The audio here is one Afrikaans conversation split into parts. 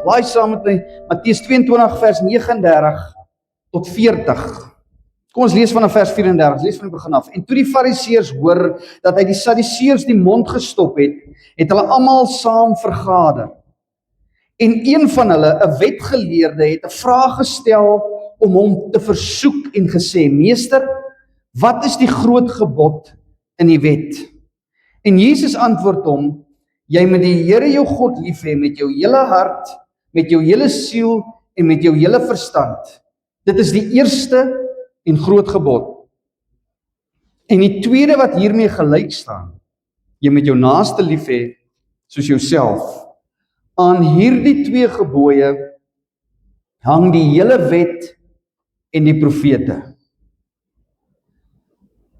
Blaai saam met my, Matteus 22 vers 39 tot 40. Kom ons lees vanaf vers 34, lees van die begin af. En toe die Fariseërs hoor dat hy die Sadduseërs die mond gestop het, het hulle almal saam vergader. En een van hulle, 'n wetgeleerde, het 'n vraag gestel om hom te versoek en gesê: Meester, wat is die groot gebod in die wet? En Jesus antwoord hom: Jy moet die Here jou God lief hê met jou hele hart, met jou hele siel en met jou hele verstand. Dit is die eerste en groot gebod. En die tweede wat hiermee gelyk staan: Jy moet jou naaste lief hê soos jouself. Aan hierdie twee gebooie hang die hele wet en die profete.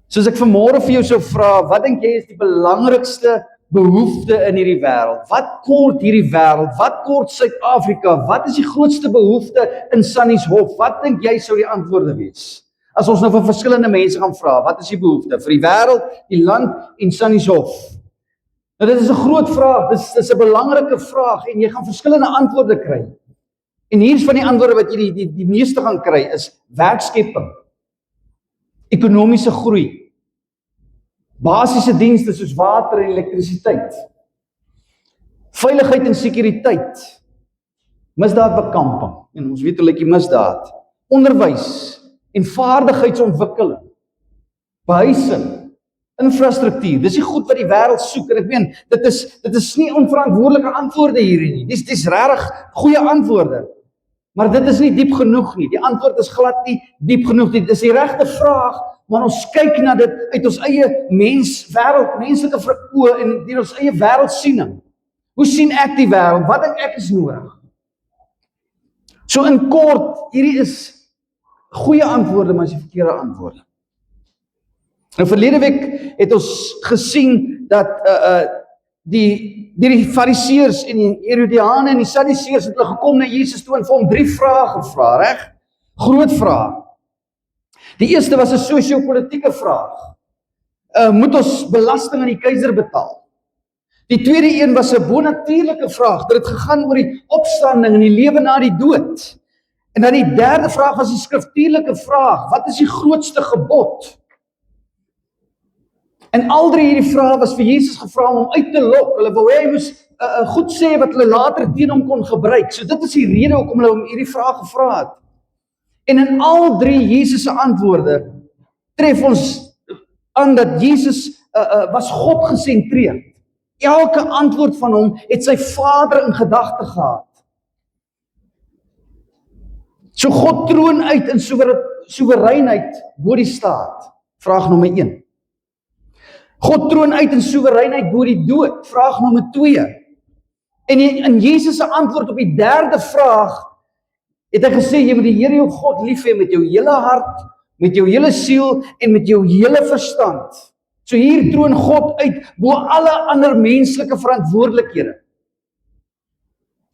Soos ek vanmôre vir jou sou vra, wat dink jy is die belangrikste behoefte in hierdie wêreld? Wat kort hierdie wêreld? Wat kort Suid-Afrika? Wat is die grootste behoefte in Sannieshof? Wat dink jy sou die antwoorde wees? As ons nou vir verskillende mense gaan vra, wat is die behoefte vir die wêreld, die land en Sannieshof? Nou dit is 'n groot vraag, dit is 'n belangrike vraag en jy gaan verskillende antwoorde kry. En hier is van die antwoorde wat jy die meeste gaan kry is werkskepping, ekonomiese groei, basiese dienste soos water en elektrisiteit, veiligheid en sekuriteit, misdaadbekamping, en ons weet hoe lyk die misdaad, onderwys en vaardigheidsontwikkeling, behuising, infrastruktuur, dis die goed wat die wêreld soek, en ek meen, dit is nie onverantwoordelike antwoorde hierin nie, dis regtig goeie antwoorde, maar dit is nie diep genoeg nie, die antwoord is glad nie diep genoeg nie, dit is die regte vraag, maar ons kyk na dit uit ons eie menslike oë en deur ons eie wêreldsiening. Hoe sien ek die wêreld? Wat dink ek is nodig? So in kort, hierdie is goeie antwoorde, maar is die verkeerde antwoorde. Nou verlede week het ons gesien dat die Fariseërs en die Herodiane en die Sadduseërs het hulle gekom na Jesus toe en vir hom 3 vrae gevra, reg? Groot vrae. Die eerste was 'n sosio-politieke vraag. Moet ons belasting aan die keiser betaal? Die tweede een was 'n bonatuurlike vraag, dit het gegaan oor die opstanding en die lewe na die dood. En dan die derde vraag was die skriftuurlike vraag, wat is die grootste gebod? En al 3 hierdie vrae was vir Jesus gevra om hom uit te lok. Hulle wou hê hy moes goed sê wat hulle later teen hom kon gebruik. So dit is die rede hoekom hulle hom hierdie vraag gevra het. En in al 3 Jesus se antwoorde tref ons aan dat Jesus was God gesentreerd. Elke antwoord van hom het sy Vader in gedagte gehad. So God troon uit in soewereinheid bo die staat. Vraag nommer 1. God troon uit in soewereinheid bo die dood. Vraag nommer 2. En in Jesus se antwoord op die derde vraag het hy gesê, jy moet die Here jou God lief hê met jou hele hart, met jou hele siel en met jou hele verstand. So hier troon God uit bo alle ander menslike verantwoordelikhede.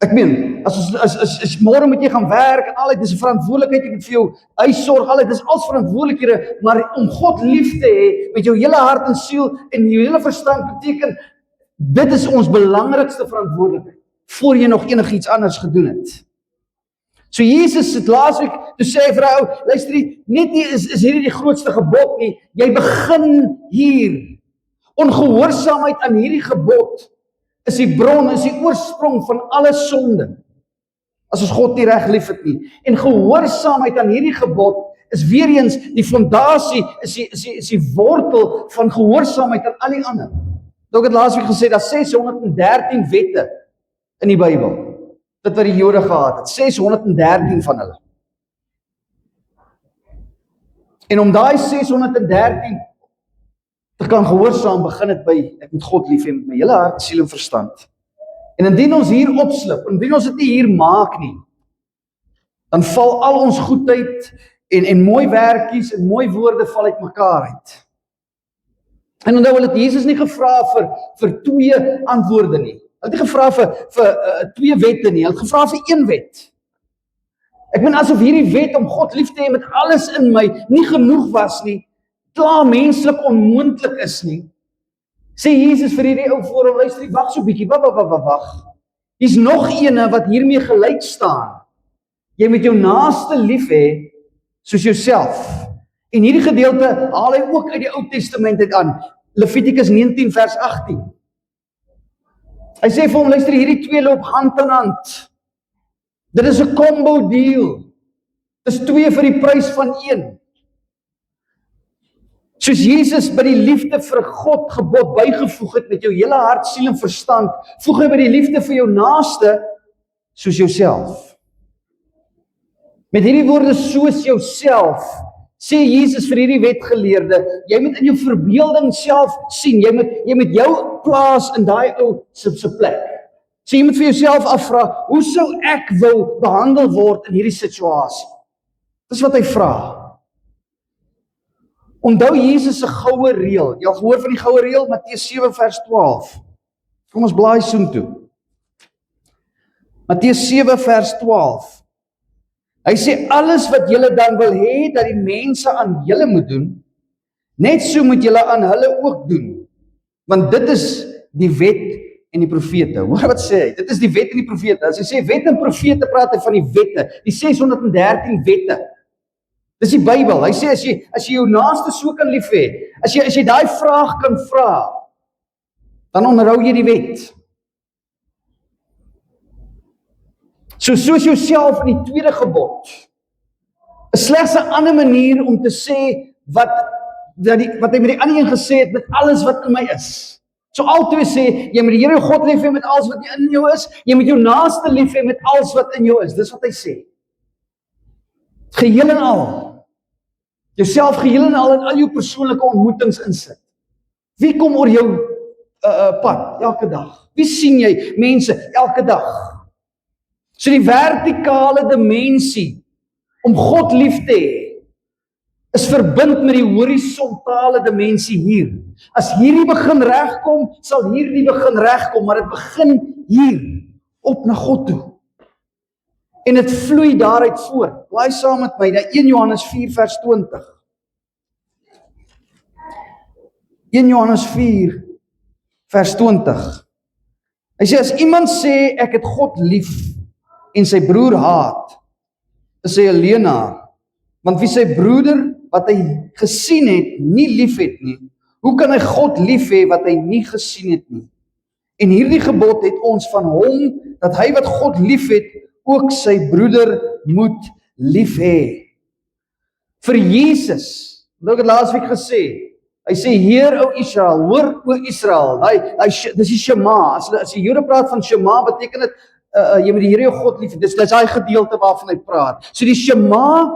Ek meen, as môre moet jy gaan werk en altyd dis 'n verantwoordelikheid, jy moet vir jou huis sorg, altyd dis als verantwoordelikhede, maar om God lief te hê met jou hele hart en siel en jou hele verstand beteken dit is ons belangrikste verantwoordelikheid voor jy nog enigiets anders gedoen het. So Jesus het laasweek toe sê hy vir ou, luister net nie is hierdie die grootste gebod nie, jy begin hier. Ongehoorsaamheid aan hierdie gebod is die bron, is die oorsprong van alle sonde. As ons God nie reg lief het nie. En gehoorsaamheid aan hierdie gebod is weer eens die fondasie, is die wortel van gehoorsaamheid aan al die ander. Ek het laasweek gesê, dat 613 wette in die Bybel. Dit wat die Jode gehad het, 613 van hulle. En om daai 613 te kan gehoorsaam, begin het by, ek moet God lief hê met my hele hart, siel en verstand. En indien ons hier opslip, indien ons dit nie hier maak nie, dan val al ons goedheid en mooi werkies en mooi woorde val uit mekaar uit. En onthou, hulle het Jesus nie gevra vir 2 antwoorde nie. Hulle het nie gevra vir 2 wette nie, hulle het gevra vir 1 wet. Ek meen asof hierdie wet om God lief te hê met alles in my nie genoeg was nie, klaar menslik onmoontlik is nie. Sê Jesus vir hierdie ou voor hom, luister, wag so bietjie, wag. Hier's nog ene wat hiermee gelyk staan. Jy moet jou naaste lief hê soos jouself. En hierdie gedeelte haal hy ook uit die Ou Testament uit aan. Levitikus 19 vers 18. Hy sê vir hom, luister, hierdie twee loop hand aan hand. Dit is 'n combo deal. Dit is 2 vir die prys van 1. Soos Jesus by die liefde vir God gebod bygevoeg het met jou hele hart, siel en verstand, voeg hy by die liefde vir jou naaste soos jouself. Met hierdie woorde soos jouself, sê Jesus vir hierdie wetgeleerde, jy moet in jou verbeelding self sien, jy moet jou plaas in daai ou se plek. So jy moet vir jouself afvra, hoe sou ek wil behandel word in hierdie situasie? Dis wat hy vra. Onthou Jesus se goue reël. Jy al gehoor van die goue reël, Matteus 7 vers 12. Kom ons blaai soontoe. Matteus 7 vers 12. Hy sê, alles wat julle dan wil hê dat die mense aan julle moet doen, net so moet julle aan hulle ook doen. Want dit is die wet en die profete. Hoor wat sê hy? Dit is die wet en die profete. As hy sê wet en profete, praat hy van die wette, die 613 wette. Dis die Bybel. Hy sê as jy jou naaste so kan lief hê, as jy daai vraag kan vra, dan onderhou jy die wet. Soos jouself in die tweede gebod, is slegs 'n ander manier om te sê wat hy met die ander een gesê het, met alles wat in my is. So albei sê, jy moet die Here God lief hê met alles wat in jou is, jy moet jou naaste lief hê met alles wat in jou is. Dis wat hy sê. Geheel en al. Jouself geheel en al in al jou persoonlike ontmoetings insit. Wie kom oor jou pad elke dag? Wie sien jy mense elke dag? So die vertikale dimensie om God lief te hê is verbind met die horisontale dimensie hier. As hierdie begin regkom, sal hierdie begin regkom, maar dit begin hier op na God toe. En dit vloei daaruit voort. Blaai saam met my na 1 Johannes 4 vers 20. 1 Johannes 4 vers 20. Hy sê, as iemand sê, ek het God lief, en sy broer haat, is hy 'n leienaar. Want wie sy broeder, wat hy gesien het, nie lief het nie, hoe kan hy God lief hê wat hy nie gesien het nie? En hierdie gebod het ons van hom, dat hy wat God lief het, ook sy broeder moet lief hê. Vir Jesus, nou ek het laasweek gesê, hy sê, Heer o Israel, hoor o Israel, dis die Shema, as die Jode praat van Shema, beteken dit, jy moet die Here jou God lief hê, dis daai gedeelte waarvan hy praat. So die Shema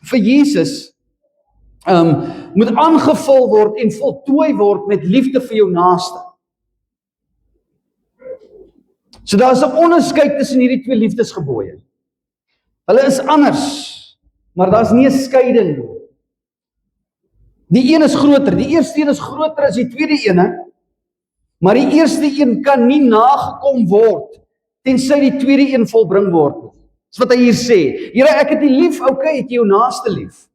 vir Jesus, moet aangevul word en voltooi word met liefde vir jou naaste. So daar is 'n onderskeid tussen hierdie twee liefdesgebooie. Hulle is anders, maar daar is nie 'n skeiding nie. Die een is groter, die eerste een is groter as die tweede ene, maar die eerste een kan nie nagekom word, tensy die tweede een volbring word. Dis wat hy hier sê. Here, ek het U lief, okay, het jy jou naaste lief?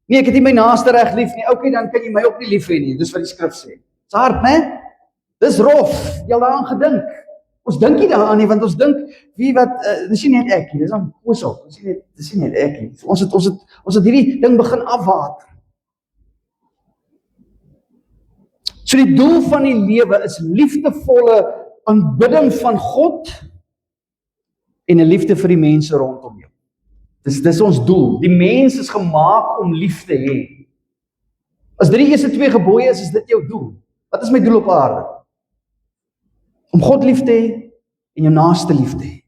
Nee, ek het nie my naaste reg lief nie, okay, dan kan jy my ook nie lief hê nie, dis wat die skrif sê. Dis hard, né? Dis rof, jy al daaraan gedink. Ons dink nie daaraan nie, want ons dink, dis nie net ek nie, dis dan oosop, dis nie net ek nie. Ons het hierdie ding begin afwater. So die doel van die lewe is liefdevolle aanbidding van God en 'n liefde vir die mense rondom jou. Dis ons doel. Die mens is gemaak om lief te hê. As dit die eerste twee gebooie is dit jou doel. Wat is my doel op aarde? Om God lief te hê en jou naaste lief te hê.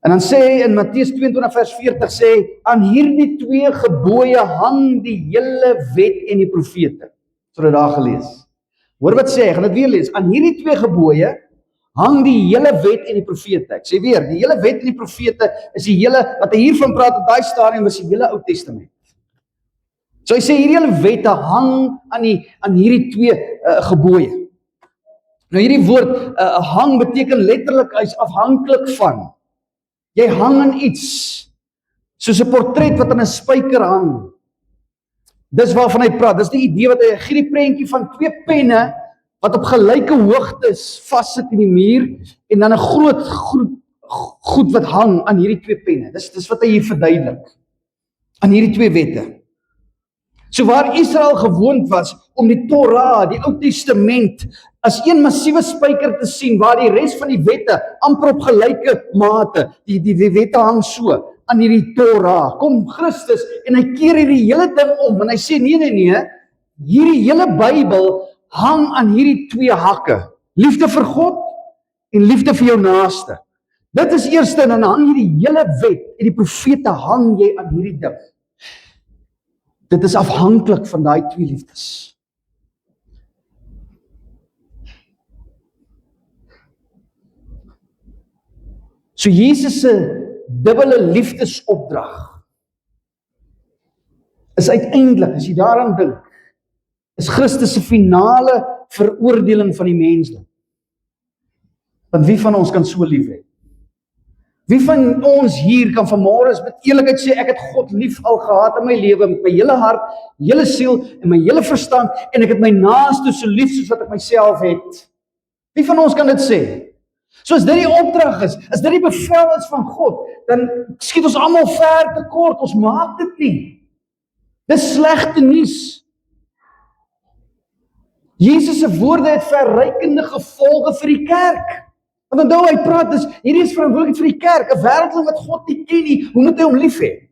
En dan sê hy in Matteus 22 vers 40 sê, aan hierdie twee gebooie hang die hele wet en die profete. So dit daar gelees. Hoor wat sê hy, gaan dit weer lees. Aan hierdie twee gebooie hang die hele wet en die profete. Ek sê weer, die hele wet en die profete is die hele, wat hy hiervan praat op daai stadium, is die hele Ou Testament. So hy sê hierdie hele wette hang aan hierdie twee gebooie. Nou hierdie woord hang beteken letterlik hy's afhanklik van. Jy hang aan iets, soos 'n portret wat aan 'n spyker hang. Dis waarvan hy praat, dis die idee wat hy gee, die prentjie van twee penne wat op gelyke hoogtes vassit in die muur en dan 'n groot goed wat hang aan hierdie twee penne. Dis wat hy hier verduidelik. Aan hierdie twee wette. So waar Israel gewoond was om die Torah, die Ou Testament, as een massiewe spyker te sien, waar die res van die wette amper op gelyke mate, die wette hang so aan hierdie Torah, kom Christus en hy keer hierdie hele ding om en hy sê nee, hierdie hele Bybel hang aan hierdie twee hakke, liefde vir God en liefde vir jou naaste. Dit is eerste en dan hang hierdie hele wet en die profete hang jy aan hierdie ding. Dit is afhanklik van daai twee liefdes. So Jesus se dubbele liefdesopdrag is uiteindelik, as jy daaraan dink, is Christus se finale veroordeling van die mensdom. Want wie van ons kan so lief hê? Wie van ons hier kan vanmôre met eerlikheid sê, ek het God lief al gehad in my lewe, met my hele hart, hele siel en my hele verstand, en ek het my naaste so lief soos wat ek myself het. Wie van ons kan dit sê? So as dit die opdrag is, as dit die bevel is van God, dan skiet ons almal ver te kort, ons maak dit nie. Dis slegte nuus. Jesus se woorde het verrykende gevolge vir die kerk. Want onthou hy praat, hierdie is verantwoordelik vir die kerk, 'n wêreldling wat God nie ken nie, hoe moet hy hom lief hê?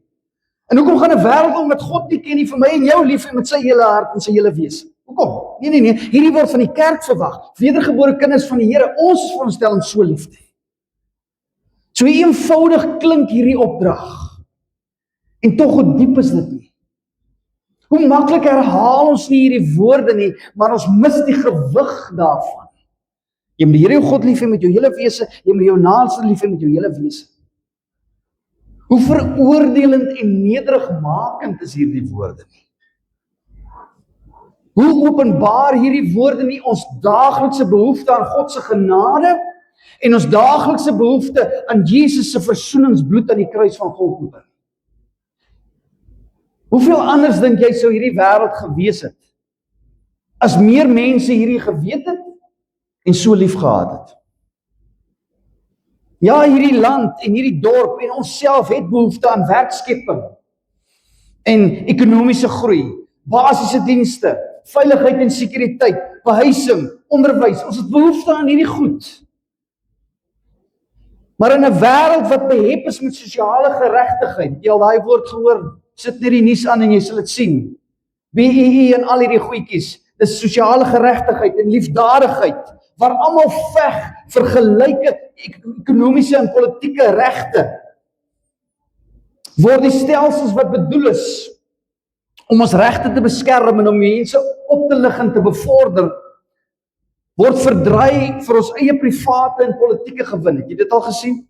En hoekom gaan 'n wêreldling wat God nie ken nie vir my en jou lief hê met sy hele hart en sy hele wese? Hoekom? Nee, hierdie word van die kerk verwag, wedergebore kinders van die Here, ons is veronderstel om so lief te hê. So eenvoudig klink hierdie opdrag, en tog hoe diep is dit nie? Hoe maklik herhaal ons nie hierdie woorde nie, maar ons mis die gewig daarvan. Jy moet die Here jou God lief hê met jou hele wese, jy moet jou naaste lief hê met jou hele wese. Hoe veroordelend en nederigmakend is hierdie woorde nie? Hoe openbaar hierdie woorde nie ons daaglikse behoefte aan God se genade en ons daaglikse behoefte aan Jesus se versoeningsbloed aan die kruis van Golgotha? Hoeveel anders dink jy sou hierdie wêreld gewees het as meer mense hierdie geweet het en so lief gehad het? Ja, hierdie land en hierdie dorp en ons self het behoefte aan werkskepping en ekonomiese groei, basiese dienste, veiligheid en sekuriteit, behuising, onderwys. Ons het behoefte aan hierdie goed. Maar in 'n wêreld wat behep is met sosiale geregtigheid, jy al daai woord gehoor, sit net die nuus aan en jy sal dit sien. BEE en al hierdie goedjies, dis sosiale geregtigheid en liefdadigheid, waar almal veg vir gelyke ekonomiese en politieke regte. Word die stelsels wat bedoel is om ons regte te beskerm en om mense op te lig en te bevorder, word verdraai vir ons eie private en politieke gewin. Het jy dit al gesien?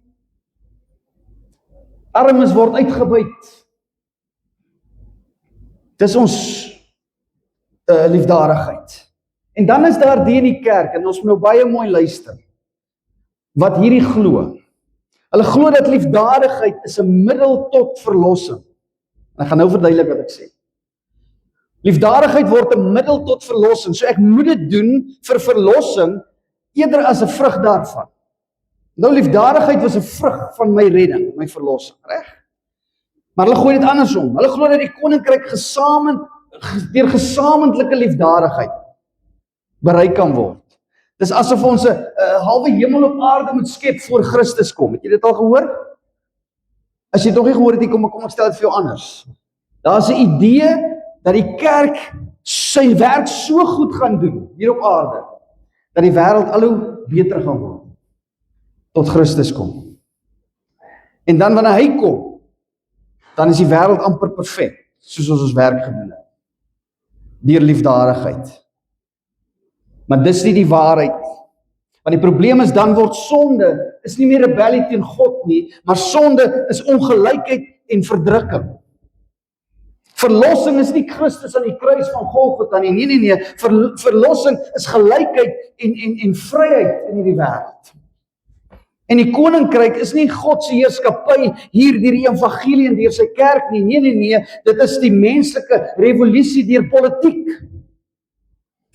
Armes word uitgebuit. Dis ons liefdadigheid. En dan is daar die in die kerk, en ons moet nou baie mooi luister, wat hierdie glo. Hulle glo dat liefdadigheid is 'n middel tot verlossing. En ek gaan nou verduidelik wat ek sê. Liefdadigheid word 'n middel tot verlossing, so ek moet dit doen vir verlossing, eerder as 'n vrug daarvan. Nou liefdadigheid was 'n vrug van my redding, my verlossing, reg? Maar hulle gooi dit andersom. Hulle glo dat die koninkryk deur gesamentlike liefdadigheid bereik kan word. Dis asof ons 'n halwe hemel op aarde moet skep voor Christus kom. Het jy dit al gehoor? As jy dit nog nie gehoor het nie, kom ek stel dit vir jou anders. Daar's 'n idee dat die kerk sy werk so goed gaan doen hier op aarde, dat die wêreld al hoe beter gaan word, tot Christus kom. En dan wanneer hy kom, dan is die wêreld amper perfek, soos ons werk gedoen het, deur liefdadigheid. Maar dis nie die waarheid nie. Want die probleem is, dan word sonde, is nie meer rebellie teen God nie, maar sonde is ongelykheid en verdrukking. Verlossing is nie Christus aan die kruis van Golgotha nie. Nee. Verlossing is gelykheid en vryheid in hierdie wêreld. En die koninkryk is nie God se heerskappy hier deur die evangelie en deur sy kerk nie. Nee. Dit is die menslike revolusie deur politiek.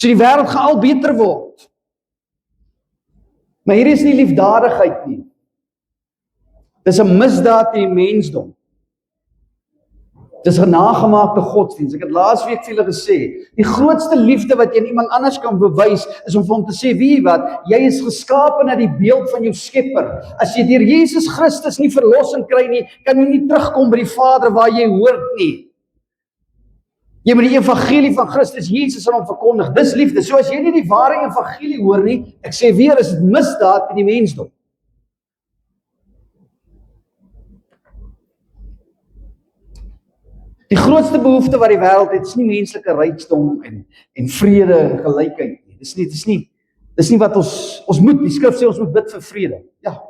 So die wêreld gaan al beter word. Maar hier is nie liefdadigheid nie. Dis 'n misdaad in die mensdom. Dis 'n nagemaakte godsdienst. Ek het laasweek vir julle gesê, die grootste liefde wat jy aan iemand anders kan bewys, is om vir hom te sê, weet jy wat, jy is geskape na die beeld van jou Skepper. As jy deur Jesus Christus nie verlossing kry nie, kan jy nie terugkom by die Vader waar jy hoort nie. Jy moet die evangelie van Christus Jesus aan hom verkondig. Dis liefde. So as jy nie die ware evangelie hoor nie, ek sê weer, is dit misdaad in die mensdom. Die grootste behoefte wat die wêreld het, is nie menslike rykdom en vrede en gelykheid nie. Dis nie wat ons moet, die skrif sê ons moet bid vir vrede. Ja,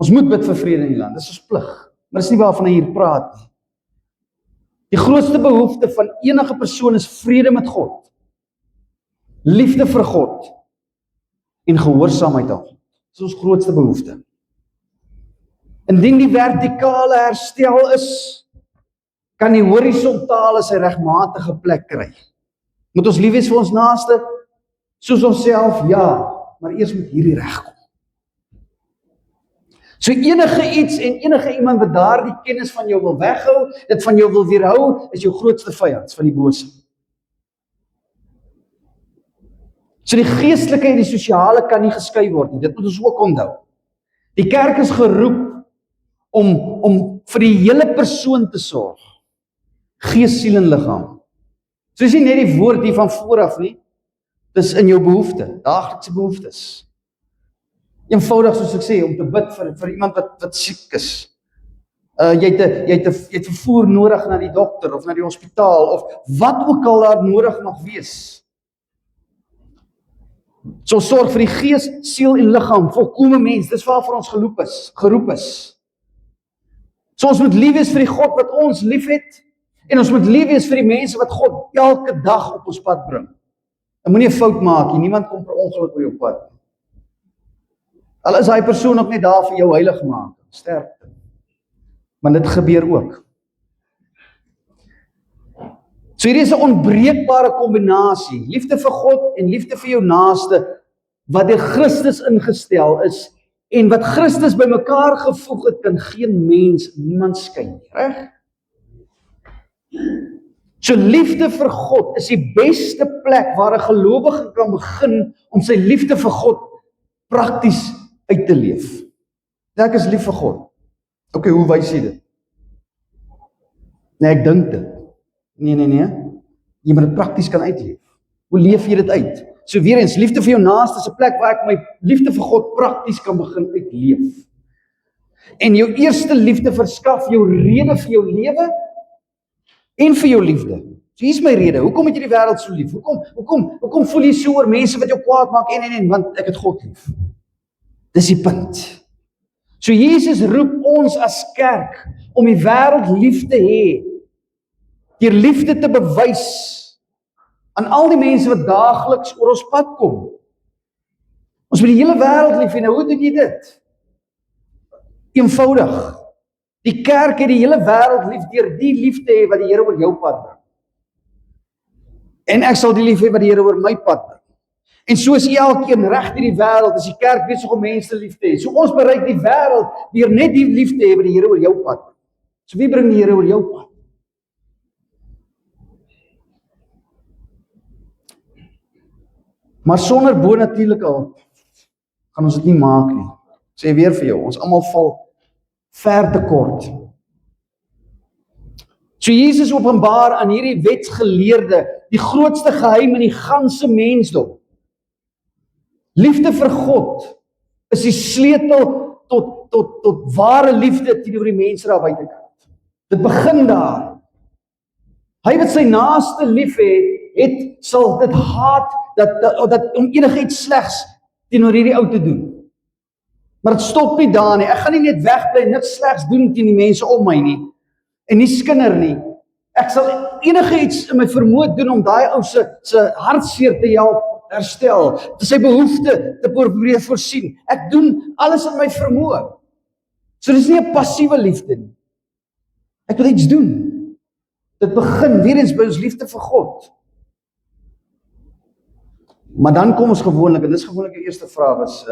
ons moet bid vir vrede in die land, dis ons plig. Maar dis nie waarvan hy hier praat nie. Die grootste behoefte van enige persoon is vrede met God, liefde vir God en gehoorsaamheid aan God. Dis ons grootste behoefte. Indien die vertikale herstel is, kan die horisontale sy regmatige plek kry. Moet ons lief wees vir ons naaste, soos onsself, ja, maar eers moet hierdie regkom. So enige iets en enige iemand wat daardie kennis van jou wil weghou, dit van jou wil weerhou, is jou grootste vyand van die bose. So die geestelike en die sosiale kan nie geskei word nie, dit moet ons ook onthou. Die kerk is geroep om vir die hele persoon te sorg. Gees, siel en liggaam. So is nie net die woord hier van vooraf nie, dis in jou behoefte, daaglikse behoeftes. Eenvoudig soos ek sê, om te bid vir iemand wat siek is. Jy het vervoer nodig na die dokter, of na die hospitaal, of wat ook al daar nodig mag wees. So sorg vir die gees, siel en liggaam, volkome mens, dis waarvoor ons geroep is. So ons moet lief wees vir die God wat ons lief het, en ons moet lief wees vir die mense wat God elke dag op ons pad bring. En moenie 'n fout maak nie, niemand kom per ongeluk op jou pad. Al is hy persoon ook net daar vir jou heilig maak, sterkte. Maar dit gebeur ook. So hier is 'n onbreekbare kombinasie, liefde vir God en liefde vir jou naaste, wat deur Christus ingestel is, en wat Christus by mekaar gevoeg het, kan geen mens, niemand skei nie, reg? So liefde vir God is die beste plek waar 'n gelowige kan begin om sy liefde vir God prakties uit te leef. Ek is lief vir God. Okay, hoe wys jy dit? Nee, ek dink dit. Nee. Jy moet dit prakties kan uitleef. Hoe leef jy dit uit? So weer eens, liefde vir jou naaste is 'n plek waar ek my liefde vir God prakties kan begin uitleef. En jou eerste liefde verskaf jou rede vir jou lewe en vir jou liefde. So hier is my rede, hoekom het jy die wêreld so lief? Hoekom voel jy so oor mense wat jou kwaad maak? En, want ek het God lief. Dis die punt. So Jesus roep ons as kerk om die wêreld lief te hê, deur liefde te bewys aan al die mense wat daagliks oor ons pad kom. Ons moet die hele wêreld lief hê. Nou, hoe doen jy dit? Eenvoudig. Die kerk het die hele wêreld lief deur die liefde hê wat die Here oor jou pad bring. En ek sal die lief hê wat die Here oor my pad bring. En soos elkeen reg deur die wêreld, is die kerk besig om mense lief te hê. So ons bereik die wêreld deur net die liefde hê wat die Here oor jou pad bring. So wie bring die Here oor jou pad? Maar sonder bonatuurlike hulp gaan ons dit nie maak nie. Sê weer vir jou, ons almal val ver te kort. So Jesus openbaar aan hierdie wetsgeleerde die grootste geheim in die ganse mensdom. Liefde vir God is die sleutel tot ware liefde teenoor die mense daar buitekant. Dit begin daar. Hy wat sy naaste lief het, sal dit haat dat om enigiets slegs teenoor hierdie ou te doen. Maar dit stop nie daar nie. Ek gaan nie net wegbly en niks slegs doen teen die mense om my nie. En nie skinder nie. Ek sal enigiets in my vermoë doen om daai ou se hartseer te help herstel, te sy behoefte te probeer voorsien. Ek doen alles in my vermoë. So dis nie 'n passiewe liefde nie. Ek wil iets doen. Dit begin weer eens by ons liefde vir God. Maar dan kom ons gewoonlik, en dis gewoonlik die eerste vraag is,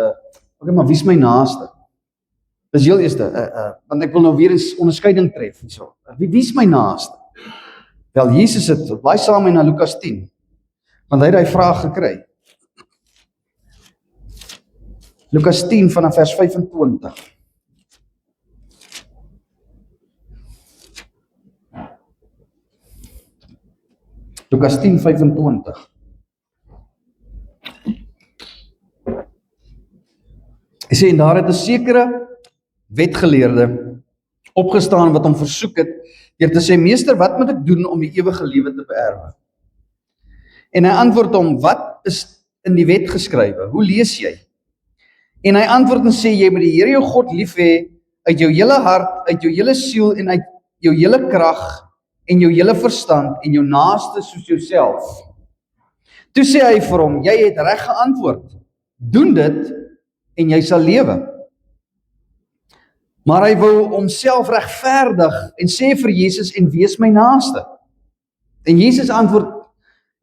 okay, maar wie is my naaste? Dis heel eerste, want ek wil nou weer eens onderskeiding tref, so. Wie is my naaste? Wel, Jesus het, blaai saam na Lukas 10, want hy het die vraag gekry. Lukas 10 vanaf vers 25. Lukas 10, 25. Hy sê, en daar het 'n sekere wetgeleerde opgestaan wat hom versoek het, deur te sê, meester, wat moet ek doen om die ewige lewe te beerwe? En hy antwoord hom, wat is in die wet geskrywe? Hoe lees jy? En hy antwoord en sê, jy moet die Here jou God lief hê uit jou hele hart, uit jou hele siel en uit jou hele krag en jou hele verstand en jou naaste soos jouself. Toe sê hy vir hom, jy het reg geantwoord. Doen dit en jy sal lewe. Maar hy wou homself regverdig en sê vir Jesus, en wie is my naaste? En Jesus antwoord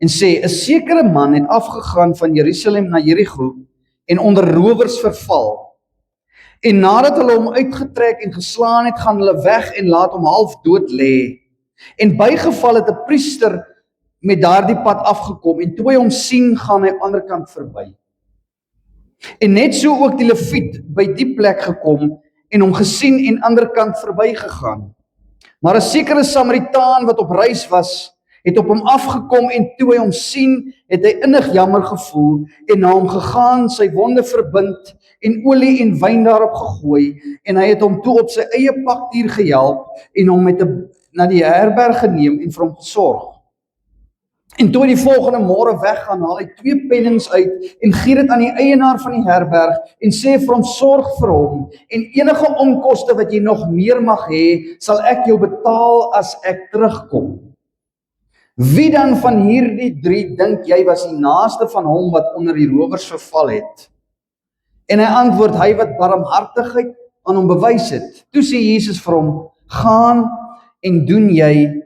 en sê, 'n sekere man het afgegaan van Jerusalem na Jerigo en onder rowers verval. En nadat hulle hom uitgetrek en geslaan het, gaan hulle weg en laat hom half dood lê. En bygeval het 'n priester met daardie pad afgekom en toe hy hom sien, gaan hy aan die ander kant verby. En net so ook die leviet by die plek gekom en hom gesien en ander kant verby gegaan. Maar 'n sekere Samaritaan wat op reis was, het op hom afgekom en toe hy hom sien, het hy innig jammer gevoel en na hom gegaan, sy wonde verbind en olie en wyn daarop gegooi en hy het hom toe op sy eie pakdier gehelp en hom na die herberg geneem en vir hom gesorg. En toe hy die volgende môre weggaan, haal hy 2 pennings uit en gee dit aan die eienaar van die herberg en sê vir hom, sorg vir hom en enige onkoste wat jy nog meer mag hê, sal ek jou betaal as ek terugkom. Wie dan van hierdie 3 dink jy was die naaste van hom wat onder die rowers verval het? En hy antwoord, hy wat barmhartigheid aan hom bewys het. Toe sê Jesus vir hom, gaan en doen jy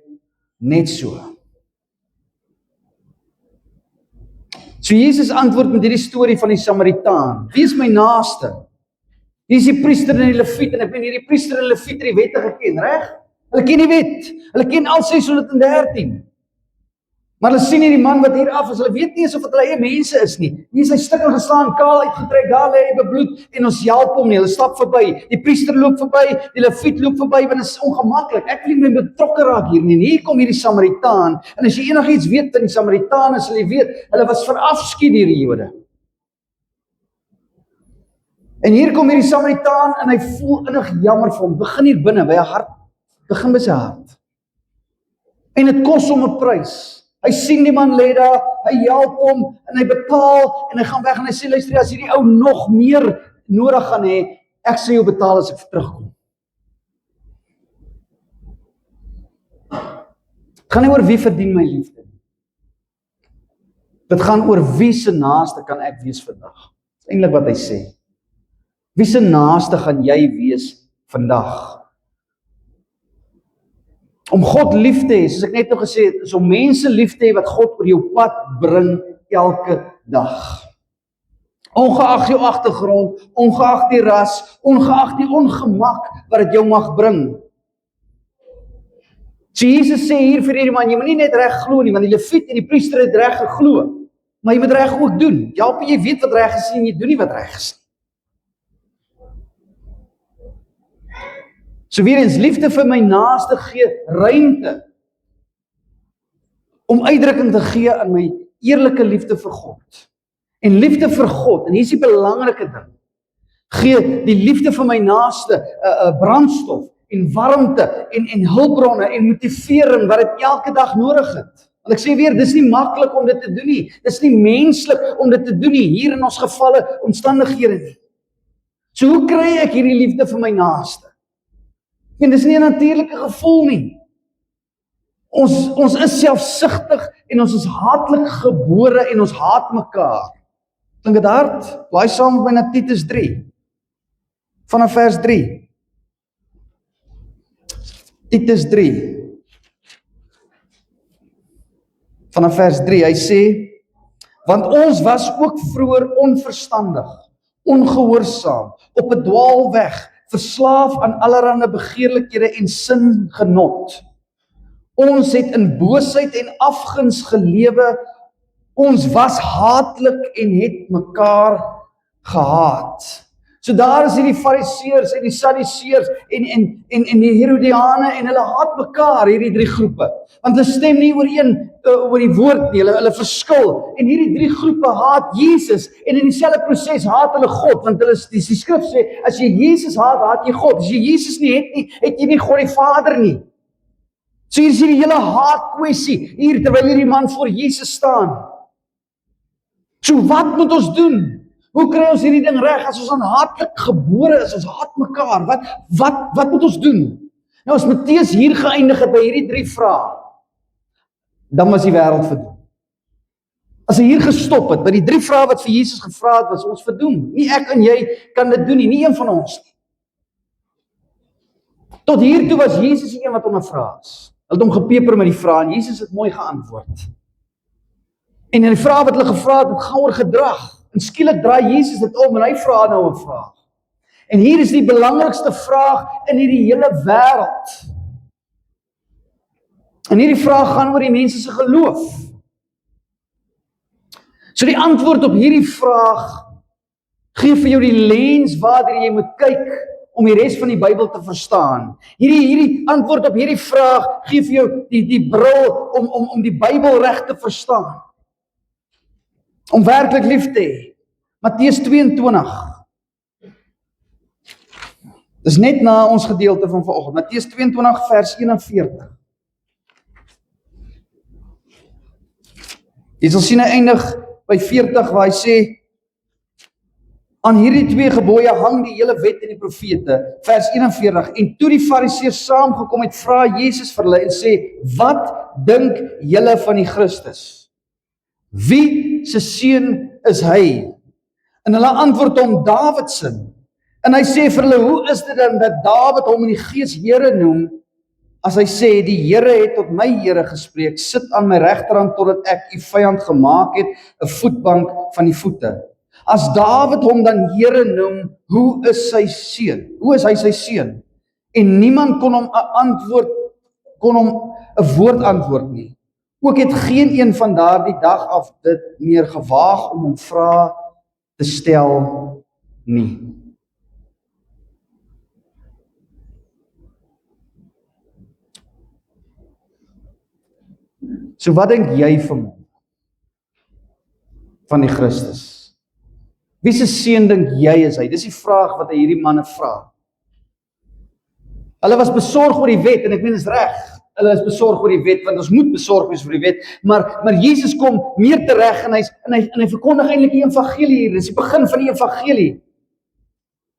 net so. So Jesus antwoord met hierdie storie van die Samaritaan. Wie is my naaste? Hier is die priester en die leviet, en ek ben hierdie priester en leviet die wette geken, reg? Hulle ken die wet, hulle ken al 613. Maar hulle sien hierdie man wat hier af is, hulle weet nie eens of het hulle eie mense is nie. Hier is hy stikkel geslaan, kaal uitgetrek, daar lê hy bebloed, en ons help hom nie, hulle stap verby, die priester loop verby, die leviet loop verby, want dit is ongemaklik, ek wil nie meer betrokke raak hier nie, en hier kom hierdie Samaritaan, en as jy enigiets weet van die Samaritane, sal jy weet, hulle was verafskied deur die Jode. En hier kom hierdie Samaritaan, en hy voel innig jammer vir hom, begin hier binne, by 'n hart, begin by sy hart. En dit kos hom 'n prys. Hy sien die man lê daar, hy help hom, en hy betaal, en hy gaan weg, en hy sê, luister, as hierdie ou nog meer nodig gaan hê, ek sê jou betaal as ek terugkom. Dit gaan nie oor wie verdien my liefde. Dit gaan oor wie se naaste kan ek wees vandag. Dis eintlik wat hy sê. Wie se naaste gaan jy wees vandag? Om God lief te hê, soos ek net nou gesê het, is om mense lief te hê wat God oor jou pad bring elke dag. Ongeag jou agtergrond, ongeag die ras, ongeag die ongemak wat dit jou mag bring. So Jesus sê hier vir hierdie man, jy moet nie net reg glo nie, want die leviet en die priester het reg geglo, maar jy moet reg ook doen. Ja, jy weet wat reg is en jy doen nie wat reg is. So weer eens, liefde vir my naaste gee ruimte om uitdrukking te gee aan my eerlike liefde vir God. En liefde vir God, en hier is die belangrike ding, gee die liefde vir my naaste brandstof en warmte en hulpbronne en motivering wat dit elke dag nodig het. Want ek sê weer, dis nie maklik om dit te doen nie. Dis nie menslik om dit te doen nie, hier in ons gevalle omstandighede nie. So hoe kry ek hierdie liefde vir my naaste? En dis nie 'n natuurlike gevoel nie. Ons is selfsugtig en ons is haatlik gebore en ons haat mekaar. Klink dit hard? Blaai saam met my na Titus 3. Vanaf vers 3. Titus 3. Vanaf vers 3, hy sê, Want ons was ook vroeër onverstandig, ongehoorsaam, op 'n dwaalweg, verslaaf aan allerlei begeerlikhede en singenot. Ons het in boosheid en afguns gelewe, ons was haatlik en het mekaar gehaat. So daar is hierdie Fariseërs en die Sadduseërs en die Herodiane en hulle haat mekaar, hierdie drie groepe. Want hulle stem nie ooreen oor die woord nie, hulle verskil. En hierdie drie groepe haat Jesus en in dieselfde proses haat hulle God, want die skrif sê, as jy Jesus haat, haat jy God. As jy Jesus nie het, het jy nie God die Vader nie. So hier is hierdie hele haatkwessie, hier terwyl hierdie man voor Jesus staan. So wat moet ons doen? Hoe kry ons hierdie ding reg as ons aan haatlik gebore is, ons haat mekaar? Wat moet ons doen? Nou as Matteus hier geëindig het by hierdie drie vrae, dan was die wêreld verdoem. As hy hier gestop het by die drie vrae wat vir Jesus gevra het, was ons verdoem. Nie ek en jy kan dit doen nie een van ons nie. Tot hiertoe was Jesus die een wat ondervra is. Hulle het hom gepeper met die vrae en Jesus het mooi geantwoord. En in die vrae wat hulle gevra het, gaan oor gedrag. En skielik draai Jesus dit om en hy vra nou 'n vraag. En hier is die belangrikste vraag in hierdie hele wêreld. En hierdie vraag gaan oor die mense se geloof. So die antwoord op hierdie vraag gee vir jou die lens waardeur jy moet kyk om die res van die Bybel te verstaan. Hierdie antwoord op hierdie vraag gee vir jou die bril om die Bybel reg te verstaan. Om werklik lief te hê. Matteus 22. Dis net na ons gedeelte van vanoggend. Matteus 22 vers 41. Jy sal sien hy eindig by 40 waar hy sê, aan hierdie twee gebooie hang die hele wet en die profete, vers 41, en toe die Fariseërs saamgekom het, vra Jesus vir hulle en sê, wat dink julle van die Christus? Wie se seun is hy? En hulle antwoord hom, Dawid se. En hy sê vir hulle, hoe is dit dan dat Dawid hom in die gees Here noem, as hy sê, die Here het tot my Here gespreek, sit aan my regterhand totdat ek u vyand gemaak het, 'n voetbank van die voete. As Dawid hom dan Here noem, hoe is sy seun? Hoe is hy sy seun? En niemand kon hom 'n woord antwoord nie. Ook het geen een van daardie dag af dit meer gewaag om hom vrae te stel nie. So wat dink jy van die Christus? Wie se seun dink jy is hy? Dis die vraag wat hy hierdie manne vra. Hulle was besorg oor die wet en ek meen dis reg. Hulle is besorg oor die wet want ons moet besorg wees oor die wet, maar Jesus kom meer tereg en hy verkondig eintlik die evangelie hier. Dis die begin van die evangelie.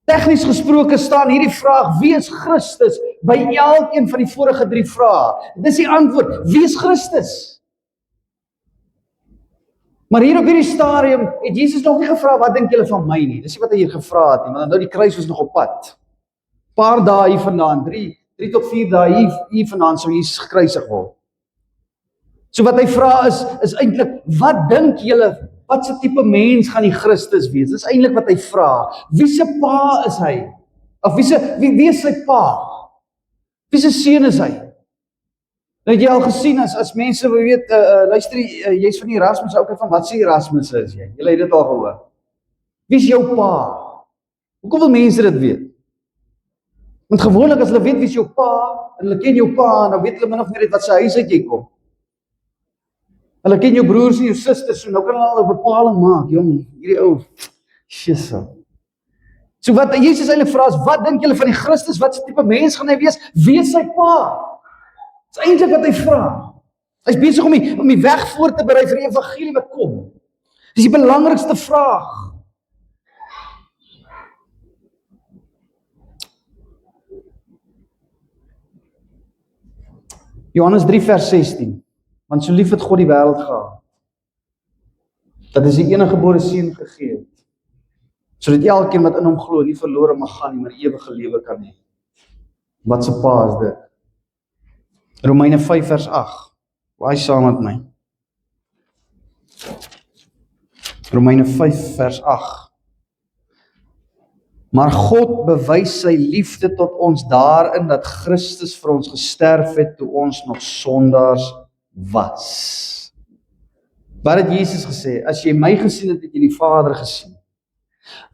Tegnies gesproke staan hierdie vraag, wie is Christus, by elkeen van die vorige drie vrae. Dis die antwoord, wie is Christus? Maar hier op hierdie stadium het Jesus nog nie gevra, wat dink julle van my nie? Dis nie wat hy hier gevra het nie, want nou die kruis was nog op pad. Paar dae hier vandaan, 3 tot 4 dae hier vandaan sou Jesus gekruisig word. So wat hy vra is eintlik, wat dink julle, wat se tipe mens gaan die Christus wees? Dis eintlik wat hy vra. Wie se pa is hy? Of wie is sy pa? Wie se seun is hy? Nou het jy al gesien, as mense weet, luister, jy's van die Erasmus, ook van wat sê Erasmus is jy? Julle het dit al gehoor. Wie is jou pa? Hoekom wil mense dit weet? Want gewoonlik as hulle weet wie is jou pa, en hulle ken jou pa, dan weet hulle min of meer wat sy huis uit jy kom. Hulle ken jou broers en jou susters, so nou kan hulle al 'n bepaling maak, jong, hierdie ou, Jesus. So wat Jesus eintlik vra is, wat dink julle van die Christus, wat se tipe mens gaan hy wees, wie is sy pa? Dis eintlik wat hy vra. Hy's besig om die weg voor te berei vir die evangelie wat kom. Dis die belangrikste vraag. Johannes 3 vers 16. Want so lief het God die wêreld gehad, dat hy sy eniggebore seun gegee het, sodat elkeen wat in hom glo nie verlore mag gaan nie, maar ewige lewe kan hê. Wat se pa is dit? Romeine 5 vers 8. Waai saam met my. Romeine 5 vers 8. Maar God bewys sy liefde tot ons daarin dat Christus vir ons gesterf het toe ons nog sondaars was. Wat het Jesus gesê? As jy my gesien het, het jy die Vader gesien.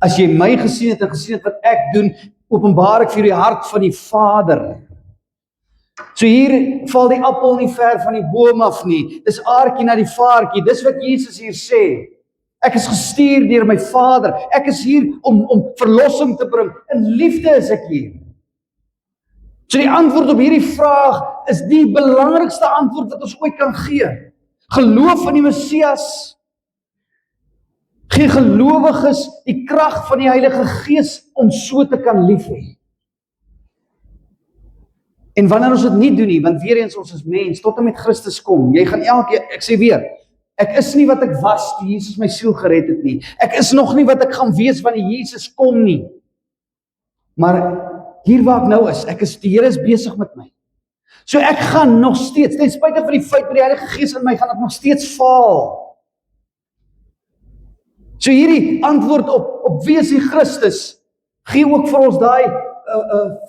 As jy my gesien het en gesien het wat ek doen, openbaar ek vir die hart van die Vader. So hier val die appel nie ver van die boom af nie. Dis aartjie na die vaartjie. Dis wat Jesus hier sê. Ek is gestuur deur my Vader. Ek is hier om verlossing te bring. In liefde is ek hier. So die antwoord op hierdie vraag is die belangrikste antwoord wat ons ooit kan gee. Geloof in die Messias. Gee gelowiges die krag van die Heilige Gees om so te kan lief hê. En wanneer ons dit nie doen nie, want weer eens ons is mens, tot en met Christus kom, jy gaan ek sê weer, ek is nie wat ek was toe Jesus my siel gered het nie. Ek is nog nie wat ek gaan wees wanneer Jesus kom nie. Maar hier waar ek nou is, die Here is besig met my. So ek gaan nog steeds, ten spyte van die feit dat die Heilige Gees in my gaan ek nog steeds faal. So hierdie antwoord op wie is die Christus, gee ook vir ons daai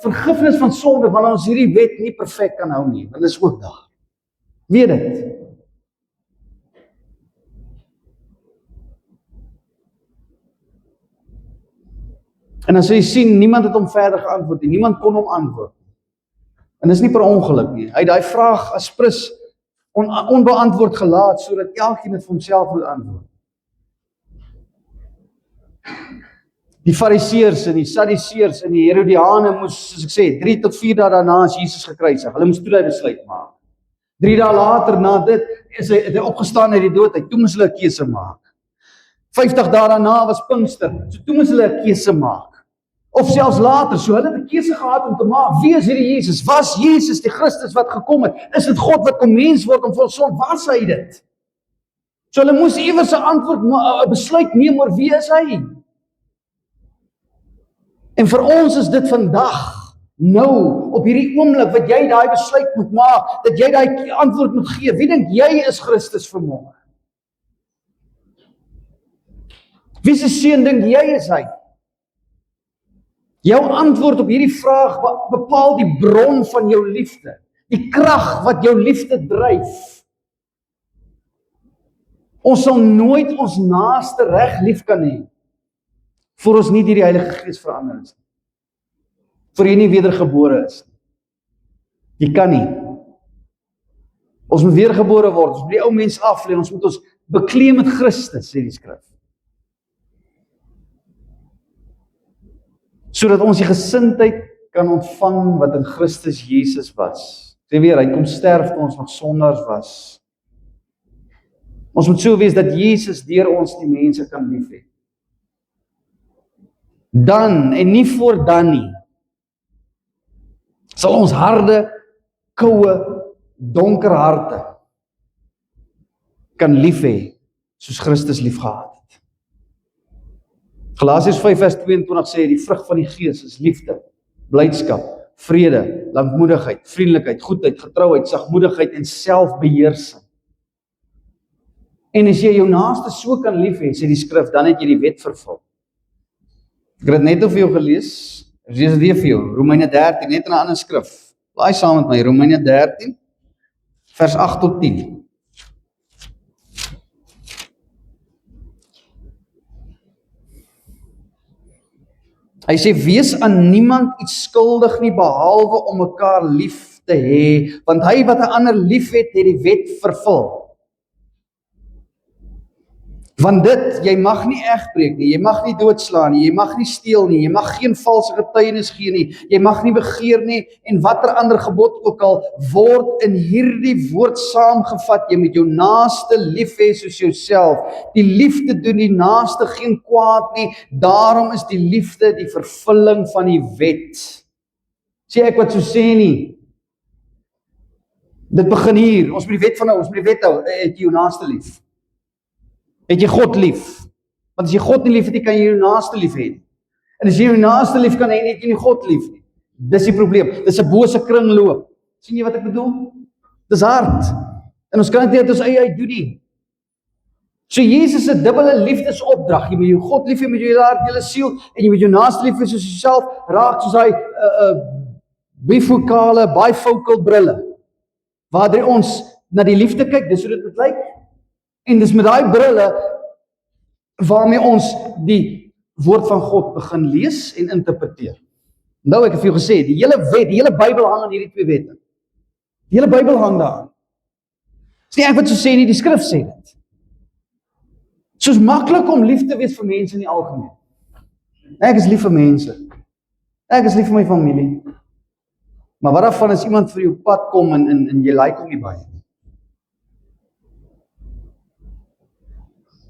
vergifnis van sonde, wanneer ons hierdie wet nie perfek kan hou nie, want dit is ook daar. Weet dit. En as jy sien, niemand het hom verder geantwoord nie, niemand kon hom antwoord. En dis nie per ongeluk nie. Hy het daai vraag as prins onbeantwoord gelaat, sodat elkeen het vir homself moet antwoord. Die Fariseërs en die Sadduseërs en die Herodiane moes, soos ek sê, 3 tot 4 dae daarna is Jesus gekruisig. Hulle moes toe die besluit maak. 3 dae later na dit het hy opgestaan uit die dood. Toe moes hulle 'n keuse maak. 50 dae daarna was Pinkster. So toe moes hulle 'n keuse maak. Of selfs later, so hulle het 'n keuse gehad om te maak. Wie is hierdie Jesus? Was Jesus die Christus wat gekom het? Is dit God wat kom mens word om vir ons sonde? Was hy dit? So hulle moes iewers 'n antwoord, 'n besluit neem oor wie is hy? En vir ons is dit vandag, nou, op hierdie oomblik, wat jy daai besluit moet maak, dat jy daai antwoord moet gee. Wie dink jy is Christus vanmôre? Wie se seun dink jy is hy? Jou antwoord op hierdie vraag bepaal die bron van jou liefde, die krag wat jou liefde dryf. Ons sal nooit ons naaste reg lief kan hê, voor ons nie deur die Heilige Gees verander is. Voor jy nie wedergebore is. Jy kan nie. Ons moet weergebore word, ons moet die ou mens aflê, ons moet ons bekleed met Christus, sê die skrif. Sodat ons die gesindheid kan ontvang wat in Christus Jesus was. Sê weer, hy kom sterf toe ons nog sondaars was. Ons moet so wees dat Jesus deur ons die mense kan lief hê. Dan, en nie voor dan nie, sal ons harde, koue, donker harte kan lief hê, soos Christus lief gehad het. Galasiërs 5 vers 22 sê, die vrug van die Gees is liefde, blydskap, vrede, lankmoedigheid, vriendelikheid, goedheid, getrouheid, sagmoedigheid en selfbeheersing. En as jy jou naaste so kan lief hê, sê die skrif, dan het jy die wet vervul. Ek het net vir jou gelees, lees dit weer vir jou, Romeine 13, net in 'n ander skrif. Laai saam met my, Romeine 13, vers 8 tot 10. Hy sê, wees aan niemand iets skuldig nie, behalwe om mekaar lief te hê, want hy wat 'n ander lief het die wet vervul. Want dit, jy mag nie egbreek nie, jy mag nie doodslaan nie, jy mag nie steel nie, jy mag geen valse getuienis gee nie, jy mag nie begeer nie, en watter ander gebod ook al, word in hierdie woord saamgevat, jy moet jou naaste lief hê soos jouself. Die liefde doen die naaste geen kwaad nie, daarom is die liefde die vervulling van die wet. Sê ek wat so sê nie? Dit begin hier, ons moet die wet van hou, ons moet die wet hou, het jy jou naaste lief. Het jy God lief? Want as jy God nie lief het, kan jy jou naaste lief hê. En as jy jou naaste lief kan hê, het jy nie God lief nie. Dis die probleem. Dis 'n bose kringloop. Sien jy wat ek bedoel? Dis hard. En ons kan dit nie uit ons eie uit doen nie. So Jesus se dubbele liefdesopdrag, jy moet jou God lief hê met jou hele hart, hele siel, en jy moet jou naaste lief hê soos jouself, raak soos hy bifocale, bifocal brille, waardeur ons na die liefde kyk, dis hoe dit moet lyk, en dis met daai brille, waarmee ons die woord van God begin lees en interpreteer. Nou, ek het vir jou gesê, die hele wet, die hele Bybel hang aan hierdie twee wette. Die hele Bybel hang daaraan. Dis nie ek wat so sê nie, die skrif sê dit. Soos maklik om lief te wees vir mense in die algemeen. Ek is lief vir mense. Ek is lief vir my familie. Maar wat daarvan as iemand vir jou pad kom en jy like hom nie baie nie?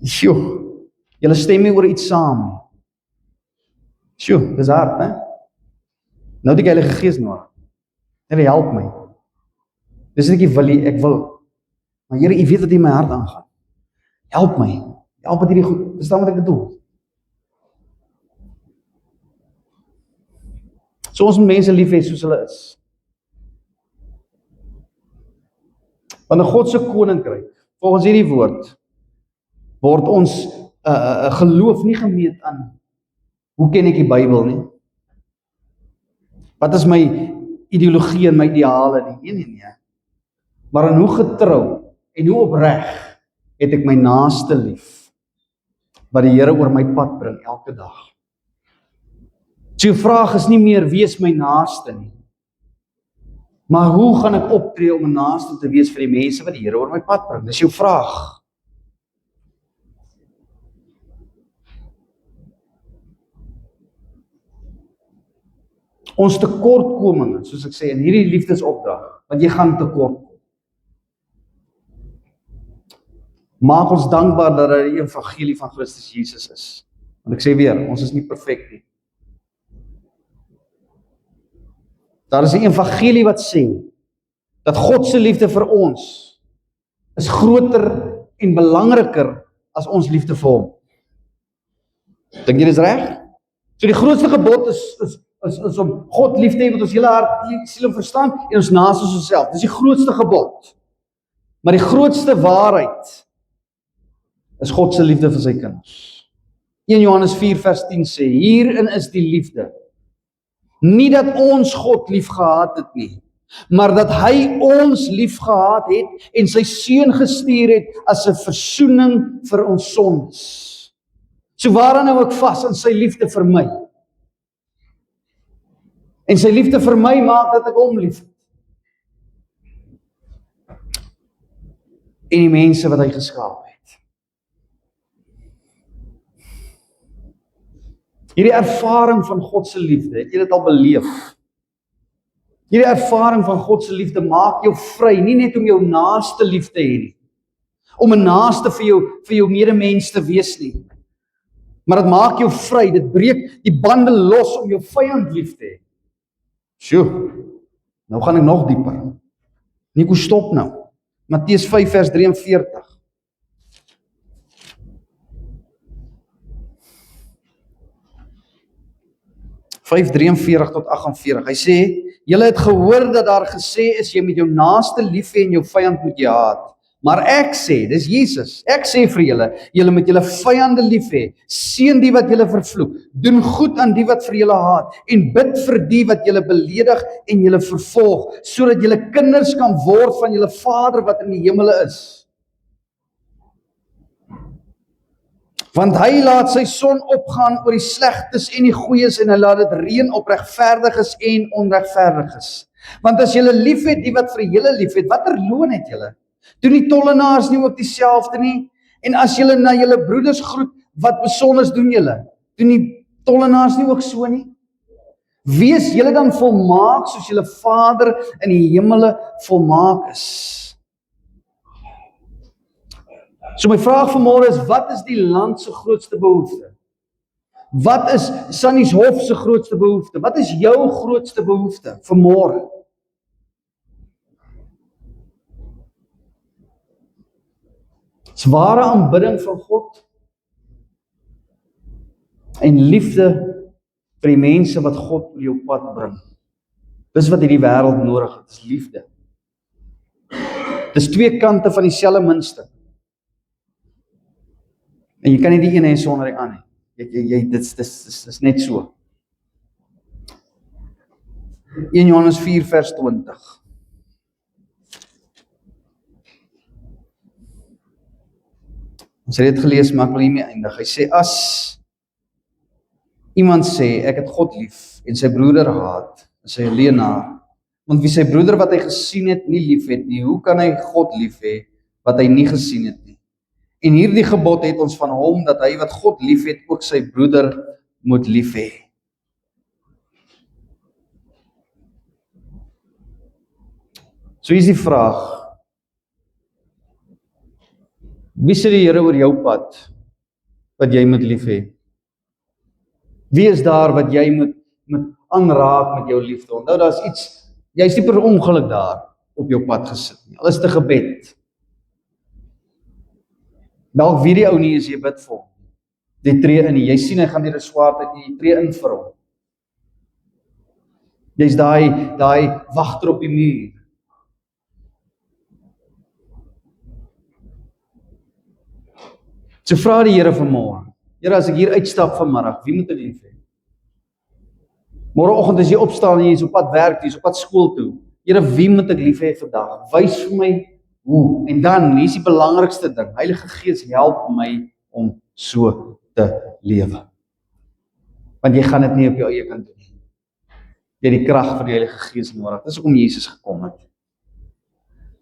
Sjoe, julle stem nie oor iets saam nie. Sjoe, dis hard, hè? Nou het ek Heilige Gees nodig. Here, help my. Dis net ek wil nie, ek wil. Maar Here, U weet wat in my hart aangaan. Help my. Help met hierdie goed. Verstaan wat ek bedoel? So ons moet mense lief hê soos hulle is. Want in God se koninkryk, volgens hierdie woord, word ons geloof nie gemeet aan hoe ken ek die Bybel nie? Wat is my ideologie en my ideale nie? Nee. Maar in hoe getrou en hoe opreg het ek my naaste lief, wat die Here oor my pad bring elke dag. So jou vraag is nie meer wie is my naaste nie, maar hoe gaan ek optree om 'n naaste te wees vir die mense wat die Here oor my pad bring? Dis jou vraag. Ons tekortkominge, soos ek sê, in hierdie liefdesopdrag, want jy gaan tekort kom. Maak ons dankbaar dat daar die evangelie van Christus Jesus is. Want ek sê weer, ons is nie perfek nie. Daar is 'n evangelie wat sê, dat God se liefde vir ons is groter en belangriker as ons liefde vir hom. Dink jy dis reg? So die grootste gebod is om God lief te hê met ons hele hart, siel en verstand en ons naaste soos onsself. Dis die grootste gebod. Maar die grootste waarheid is God se liefde vir sy kinders. 1 Johannes 4 vers 10 sê, hierin is die liefde. Nie dat ons God lief gehad het nie, maar dat hy ons lief gehad het en sy seun gestuur het as 'n versoening vir ons sondes. So waaraan hou ek vas? Aan sy liefde vir my. En sy liefde vir my maak dat ek hom lief het. En die mense wat hy geskaap het. Hierdie ervaring van God se liefde, het jy dit al beleef? Hierdie ervaring van God se liefde maak jou vry, nie net om jou naaste lief te hê nie, om 'n naaste vir jou medemens te wees nie, maar dit maak jou vry, dit breek die bande los om jou vyand lief te hê. Sjoe, nou gaan ek nog dieper. Nico, stop nou. Matteus 5 vers 43. Vers 43 tot 48. Hy sê, julle het gehoor dat daar gesê is, jy moet jou naaste lief hê en jou vyand moet jy haat. Maar ek sê, dis Jesus, ek sê vir julle, julle moet julle vyande lief hê, seën die wat julle vervloek, doen goed aan die wat vir julle haat, en bid vir die wat julle beledig en julle vervolg, sodat julle kinders kan word van julle Vader wat in die hemele is. Want hy laat sy son opgaan oor die slegtes en die goeies, en hy laat dit reën op regverdiges en onregverdiges. Want as julle lief het die wat vir julle lief het, watter loon het julle? Doen die tollenaars nie ook dieselfde nie? En as julle na julle broeders groet, wat besonders doen julle? Doen die tollenaars nie ook so nie? Wees julle dan volmaak soos julle Vader in die hemele volmaak is. So my vraag vanmôre is, wat is die land se grootste behoefte? Wat is Sannies Hof se grootste behoefte? Wat is jou grootste behoefte vanmôre? Dis ware aanbidding van God en liefde vir die mense wat God op jou pad bring. Dis wat hierdie wêreld nodig het, is liefde. Dis twee kante van dieselfde muntstuk. En jy kan nie die ene hê sonder die ander. Dis net so. 1 Johannes 4 vers 20. Ons het dit gelees, maar ek wil hiermee eindig. Hy sê, as iemand sê, ek het God lief, en sy broeder haat, is hy 'n leienaar. Want wie sy broeder wat hy gesien het, nie lief het nie, hoe kan hy God lief hê, wat hy nie gesien het nie? En hierdie gebod het ons van hom, dat hy wat God lief het, ook sy broeder moet lief hê. So hier is die vraag, wie sê die Here oor jou pad, wat jy moet lief hê? Wie is daar wat jy moet aanraak met jou liefde? Onthou, daar is iets, jy is nie per ongeluk daar op jou pad gesit nie, al is dit 'n gebed. Dalk weet die ou nie, as jy bid vir hom, jy tree in, jy sien hy gaan deur 'n swaar tyd, jy tree in vir hom. Jy's daai wagter op die muur. So vra die Here vanmôre, Here, as ek hier uitstap vanmiddag, wie moet ek lief hê? Môreoggend as jy opstaan en jy is op pad werk, jy is op pad skool toe, Here, wie moet ek lief hê vandag? Wys vir my hoe. En dan, hier is die belangrikste ding, Heilige Gees, help my om so te lewe. Want jy gaan dit nie op jou eie kan doen nie. Jy het die krag van die Heilige Gees nodig. Dis hoekom Jesus gekom het.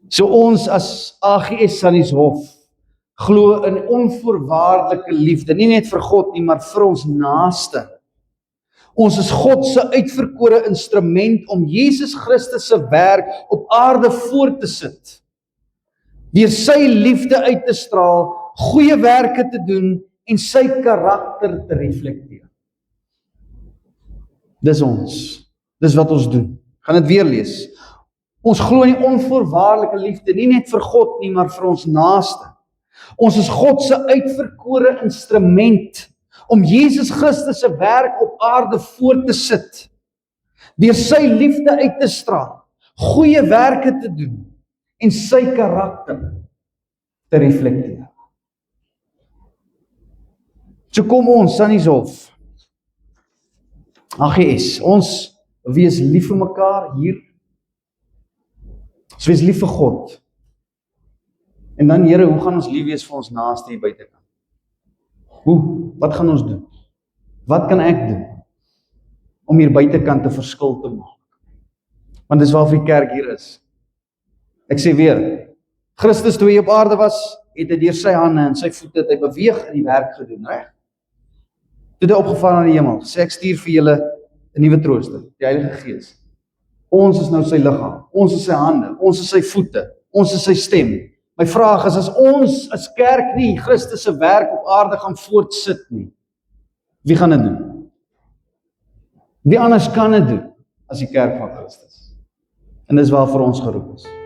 So ons as AGS Sannieshof glo in onvoorwaardelike liefde, nie net vir God nie, maar vir ons naaste. Ons is God se uitverkore instrument om Jesus Christus se werk op aarde voort te sit. Deur sy liefde uit te straal, goeie werke te doen en sy karakter te reflekteer. Dis ons. Dis wat ons doen. Gaan dit weer lees. Ons glo in die onvoorwaardelike liefde, nie net vir God nie, maar vir ons naaste. Ons is God se uitverkore instrument om Jesus Christus se werk op aarde voort te sit. Deur sy liefde uit te straal, goeie werke te doen en sy karakter te reflekteer. So kom ons, Sannieshof, AGS, ons wees lief vir mekaar hier. Ons wees lief vir God. En dan, Here, hoe gaan ons lief wees vir ons naaste hier buitekant? Hoe? Wat gaan ons doen? Wat kan ek doen om hier buitekant 'n verskil te maak? Want dis waarvoor die kerk hier is. Ek sê weer, Christus toe hy op aarde was, het hy deur sy hande en sy voete het hy beweeg in die werk gedoen, reg? Toe hy opgevaar na die hemel, sê ek stuur vir julle 'n nuwe trooster, die Heilige Gees. Ons is nou sy liggaam, ons is sy hande, ons is sy voete, ons is sy stem. My vraag is, as ons as kerk nie Christus se werk op aarde gaan voortsit nie, wie gaan dit doen? Wie anders kan dit doen as die kerk van Christus? En dis waarvoor ons geroep is.